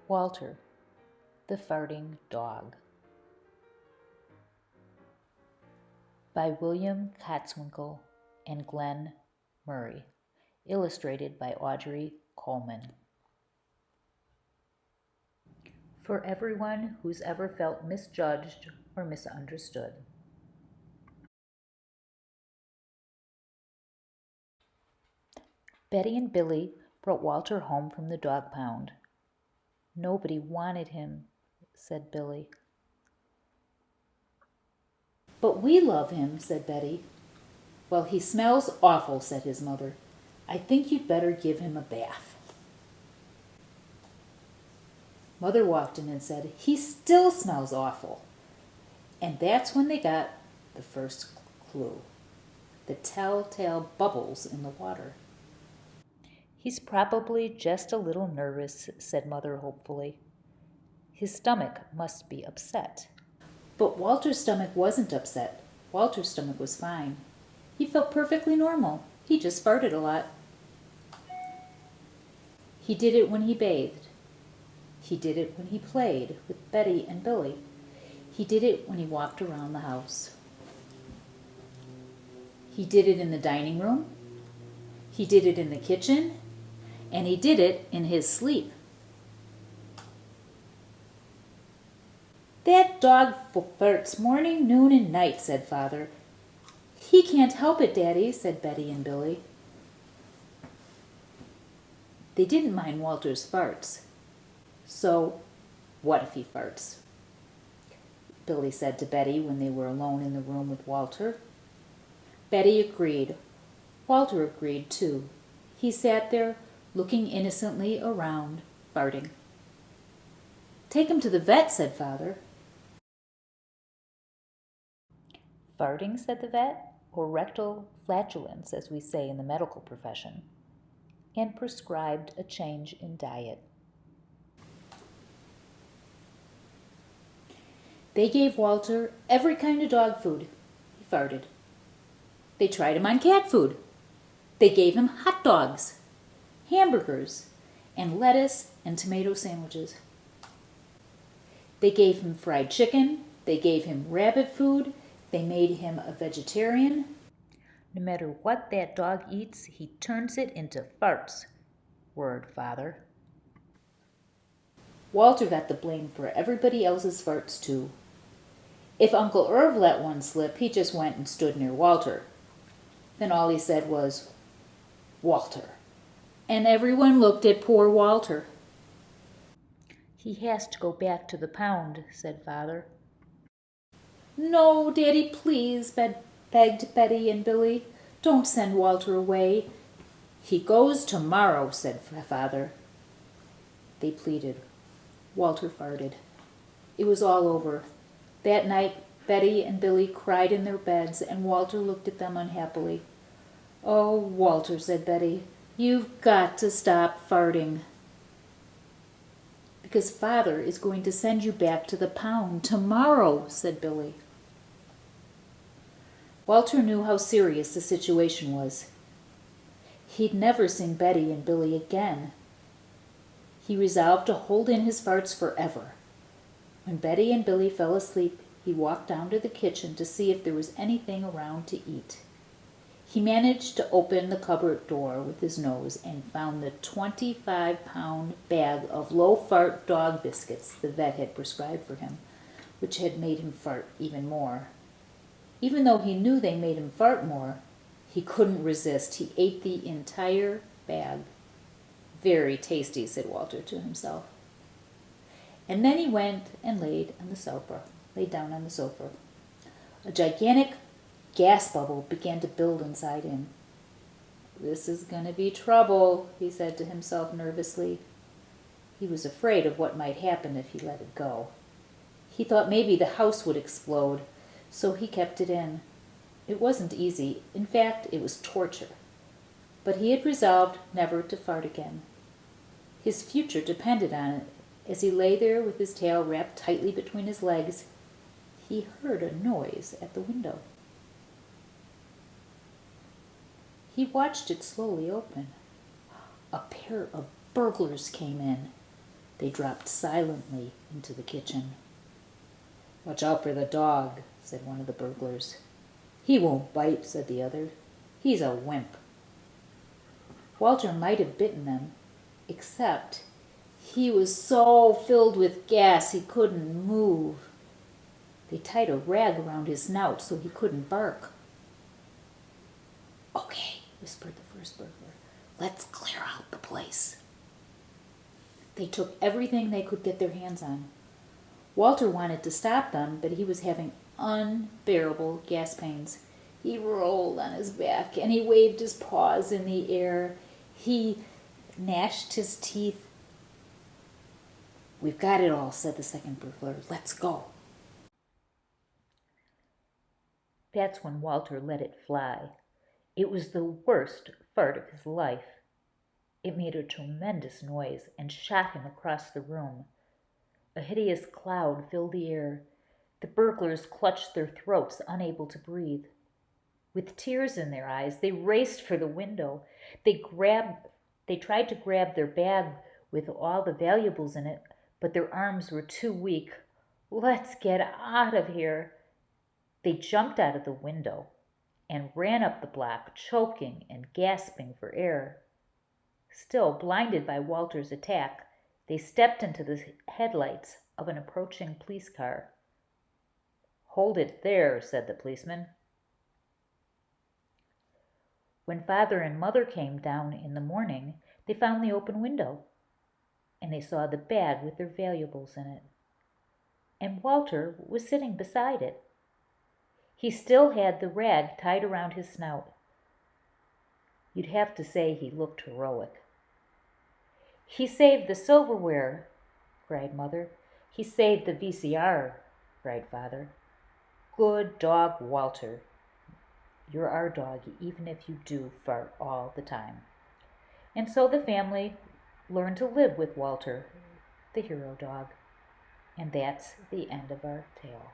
Walter, the Farting Dog, by William Kotzwinkle and Glenn Murray, illustrated by Audrey Coleman. For everyone who's ever felt misjudged or misunderstood. Betty and Billy brought Walter home from the dog pound. Nobody wanted him, said Billy. But we love him, said Betty. Well, he smells awful, said his mother. I think you'd better give him a bath. Mother walked in and said, he still smells awful. And that's when they got the first clue, the telltale bubbles in the water. He's probably just a little nervous, said Mother hopefully. His stomach must be upset. But Walter's stomach wasn't upset. Walter's stomach was fine. He felt perfectly normal. He just farted a lot. He did it when he bathed. He did it when he played with Betty and Billy. He did it when he walked around the house. He did it in the dining room. He did it in the kitchen. And he did it in his sleep. That dog farts morning, noon, and night, said Father. He can't help it, Daddy, said Betty and Billy. They didn't mind Walter's farts. So, what if he farts? Billy said to Betty when they were alone in the room with Walter. Betty agreed. Walter agreed, too. He sat there, looking innocently around, farting. Take him to the vet, said Father. Farting, said the vet, or rectal flatulence, as we say in the medical profession, and prescribed a change in diet. They gave Walter every kind of dog food. He farted. They tried him on cat food. They gave him hot dogs, hamburgers, and lettuce and tomato sandwiches. They gave him fried chicken. They gave him rabbit food. They made him a vegetarian. No matter what that dog eats, he turns it into farts, whirred Father. Walter got the blame for everybody else's farts, too. If Uncle Irv let one slip, he just went and stood near Walter. Then all he said was, Walter. And everyone looked at poor Walter. He has to go back to the pound, said Father. No, Daddy, please, begged Betty and Billy. Don't send Walter away. He goes tomorrow, said Father. They pleaded. Walter farted. It was all over. That night, Betty and Billy cried in their beds, and Walter looked at them unhappily. Oh, Walter, said Betty, you've got to stop farting. Because Father is going to send you back to the pound tomorrow, said Billy. Walter knew how serious the situation was. He'd never seen Betty and Billy again. He resolved to hold in his farts forever. When Betty and Billy fell asleep, he walked down to the kitchen to see if there was anything around to eat. He managed to open the cupboard door with his nose and found the 25-pound bag of low-fart dog biscuits the vet had prescribed for him, which had made him fart even more. Even though he knew they made him fart more, he couldn't resist. He ate the entire bag. Very tasty, said Walter to himself. And then he went and laid down on the sofa. A gigantic gas bubble began to build inside him. This is going to be trouble, he said to himself nervously. He was afraid of what might happen if he let it go. He thought maybe the house would explode, so he kept it in. It wasn't easy. In fact, it was torture. But he had resolved never to fart again. His future depended on it. As he lay there with his tail wrapped tightly between his legs, he heard a noise at the window. He watched it slowly open. A pair of burglars came in. They dropped silently into the kitchen. "Watch out for the dog," said one of the burglars. "He won't bite," said the other. "He's a wimp." Walter might have bitten them, except he was so filled with gas he couldn't move. They tied a rag around his snout so he couldn't bark. "Okay," whispered the first burglar. "Let's clear out the place." They took everything they could get their hands on. Walter wanted to stop them, but he was having unbearable gas pains. He rolled on his back and he waved his paws in the air. He gnashed his teeth. "We've got it all," said the second burglar. "Let's go." That's when Walter let it fly. It was the worst fart of his life. It made a tremendous noise and shot him across the room. A hideous cloud filled the air. The burglars clutched their throats, unable to breathe. With tears in their eyes, they raced for the window. They tried to grab their bag with all the valuables in it, but their arms were too weak. "Let's get out of here." They jumped out of the window and ran up the block, choking and gasping for air. Still blinded by Walter's attack, they stepped into the headlights of an approaching police car. "Hold it there," said the policeman. When Father and Mother came down in the morning, they found the open window, and they saw the bag with their valuables in it. And Walter was sitting beside it. He still had the rag tied around his snout. You'd have to say he looked heroic. "He saved the silverware," cried Mother. "He saved the VCR," cried Father. "Good dog, Walter. You're our dog, even if you do fart all the time." And so the family learned to live with Walter, the hero dog. And that's the end of our tale.